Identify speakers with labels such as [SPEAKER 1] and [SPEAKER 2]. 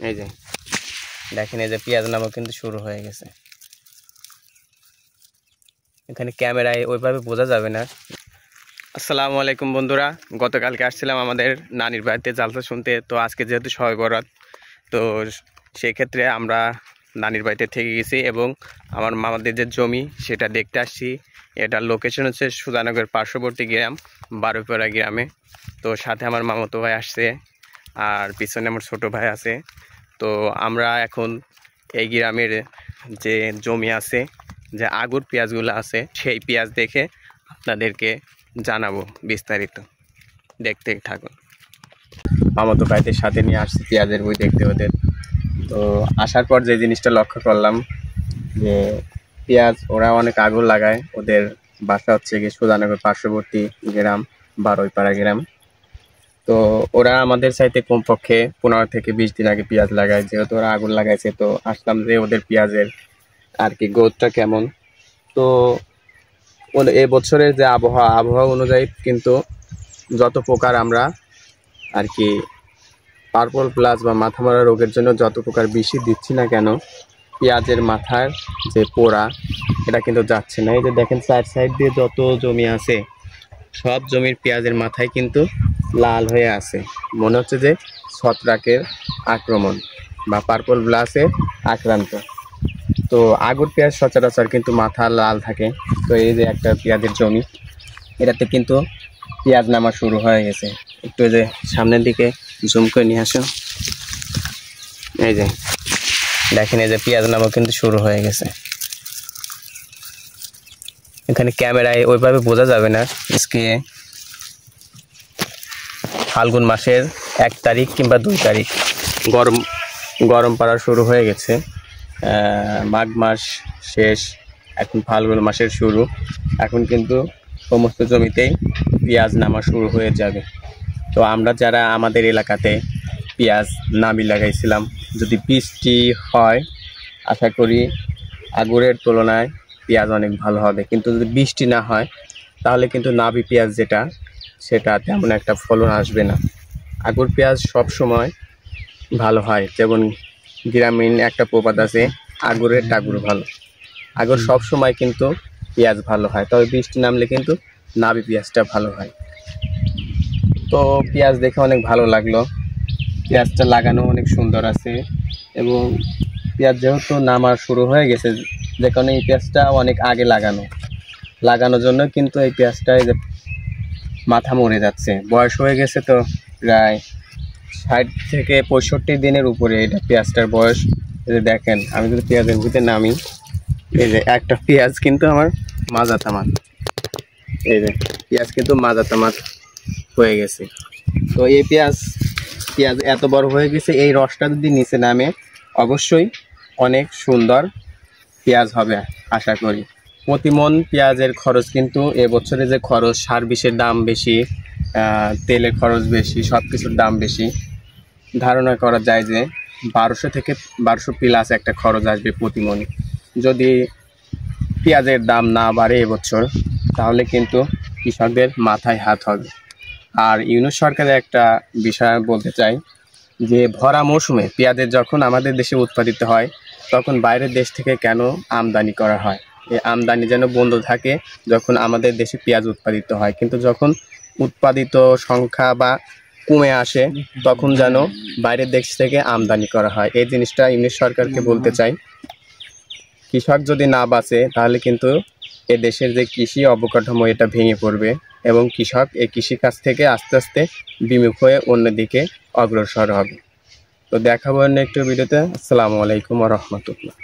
[SPEAKER 1] এই যে দেখেন, এই যে পেঁয়াজ নামও কিন্তু শুরু হয়ে গেছে। এখানে ক্যামেরায় ওইভাবে বোঝা যাবে না। আসসালামু আলাইকুম বন্ধুরা, গতকালকে আসছিলাম আমাদের নানির বাড়িতে জালসা শুনতে। তো আজকে যেহেতু শবে বরাত, তো সেই ক্ষেত্রে আমরা নানির বাড়িতে থেকে গেছি এবং আমার মামাদের যে জমি সেটা দেখতে আসছি। এটার লোকেশন হচ্ছে সুজানগরের পার্শ্ববর্তী গ্রাম বারোপাড়া গ্রামে। তো সাথে আমার মামাতো ভাই আসছে আর পিছনে আমার ছোটো ভাই আছে। তো আমরা এখন এই গ্রামের যে জমি আছে, যে আগুর পেঁয়াজগুলো আছে, সেই পেঁয়াজ দেখে আপনাদেরকে জানাবো বিস্তারিত। দেখতে থাকুন। মামাতো ভাইদের সাথে নিয়ে আসছি পেঁয়াজের বই দেখতে ওদের। তো আসার পর যে জিনিসটা লক্ষ্য করলাম যে পেঁয়াজ ওরা অনেক আগুন লাগায়। ওদের বাসা হচ্ছে গিয়ে সুজানগর পার্শ্ববর্তী গ্রাম বারোইপাড়া গ্রাম। তো ওরা আমাদের চাইতে কমপক্ষে 15 থেকে 20 দিন আগে পেঁয়াজ লাগায়। যেহেতু ওরা আগুন লাগাইছে, তো আসলাম যে ওদের পেঁয়াজের আর কি গ্রোথটা কেমন। তো এই বছরের যে আবহাওয়া অনুযায়ী কিন্তু যত প্রকার আমরা আর কি পার্পল প্লাস বা মাথা মারা রোগের জন্য যত প্রকার বিষই দিচ্ছি না কেন, পেঁয়াজের মাথার যে পোড়া এটা কিন্তু যাচ্ছে না। এই যে দেখেন, সাইড দিয়ে যত জমি আছে সব জমির পেঁয়াজের মাথায় কিন্তু লাল হয়ে আছে। মনে হচ্ছে যে ছত্রাকের আক্রমণ বা পার্পল ব্লাসে আক্রান্ত। তো আগুর পেঁয়াজ সচরাচর কিন্তু মাথা লাল থাকে। তো এই যে একটা পেঁয়াজের জমি, এটাতে কিন্তু পেঁয়াজ নামা শুরু হয়ে গেছে। একটু যে সামনের দিকে জুম করে নিয়ে আসুন। এই যে দেখেন, এই যে পেঁয়াজ নামা কিন্তু শুরু হয়ে গেছে। এখানে ক্যামেরায় ওইভাবে বোঝা যাবে না। আজকে ফাল্গুন মাসের 1 তারিখ কিংবা 2 তারিখ, গরম পড়া শুরু হয়ে গেছে। মাঘ মাস শেষ, এখন ফাল্গুন মাসের শুরু। এখন কিন্তু সমস্ত জমিতেই পেঁয়াজ নামা শুরু হয়ে যাবে। তো আমরা যারা আমাদের এলাকাতে পেঁয়াজ নাবি লাগাইছিলাম, যদি বৃষ্টি হয় আশা করি আগুরের তুলনায় পেঁয়াজ অনেক ভালো হবে। কিন্তু যদি বৃষ্টি না হয় তাহলে কিন্তু নাবি পেঁয়াজ সেটা তেমন একটা ফলন আসবে না। আগুর পেঁয়াজ সব সময় ভালো হয়। যেমন গ্রামীণ একটা প্রবাদ আছে, আগুরের টাগুর ভালো। আগুর সব সময় কিন্তু পেঁয়াজ ভালো হয়, তবে বৃষ্টি নামলে কিন্তু নাবি পেঁয়াজটা ভালো হয়। তো পেঁয়াজ দেখে অনেক ভালো লাগলো। পেঁয়াজটা লাগানো অনেক সুন্দর আছে এবং পেঁয়াজ যেহেতু নামা শুরু হয়ে গেছে, যে কারণে এই পেঁয়াজটা অনেক আগে লাগানোর জন্য কিন্তু এই পেঁয়াজটা এই যে মাথা মরে যাচ্ছে। বয়স হয়ে গেছে তো প্রায় 60 থেকে 65 দিনের উপরে এটা পেঁয়াজটার বয়স। এই যে দেখেন, আমি যদি পেঁয়াজের ভিতরে নামি, এই যে একটা পেঁয়াজ কিন্তু আমার মাজাতামাত, এই যে পেঁয়াজ কিন্তু মাজাতামাত হয়ে গেছে। তো এই পেঁয়াজ এত বড় হয়ে গেছে, এই রসটা যদি নিচে নামে অবশ্যই অনেক সুন্দর পেঁয়াজ হবে আশা করি। প্রতি মন পেঁয়াজের খরচ কিন্তু এবছরে যে খরচ, সার বিষের দাম বেশি, তেলের খরচ বেশি, সব কিছুর দাম বেশি। ধারণা করা যায় যে 1200 থেকে 1200 প্লাস একটা খরচ আসবে প্রতি মনে। যদি পেঁয়াজের দাম না বাড়ে এবছর, তাহলে কিন্তু কৃষকদের মাথায় হাত হবে। আর ইউনূস সরকারের একটা বিষয় বলতে চাই যে ভরা মৌসুমে পেঁয়াজের যখন আমাদের দেশে উৎপাদিত হয়, তখন বাইরের দেশ থেকে কেন আমদানি করা হয়? এই আমদানি যেন বন্ধ থাকে যখন আমাদের দেশে পেঁয়াজ উৎপাদিত হয়। কিন্তু যখন উৎপাদিত সংখ্যা বা কমে আসে, তখন যেন বাইরের দেশ থেকে আমদানি করা হয়। এই জিনিসটা ইউনূস সরকারকে বলতে চাই। কৃষক যদি না বাঁচে তাহলে কিন্তু এ দেশের যে কৃষি অবকাঠামো এটা ভেঙে পড়বে এবং কৃষক এই কৃষিকাজ থেকে আস্তে আস্তে বিমুখ হয়ে অন্যদিকে অগ্রসর হবে। তো দেখাবো অন্য একটু ভিডিওতে। আসসালামু আলাইকুম ওয়া রাহমাতুল্লাহ।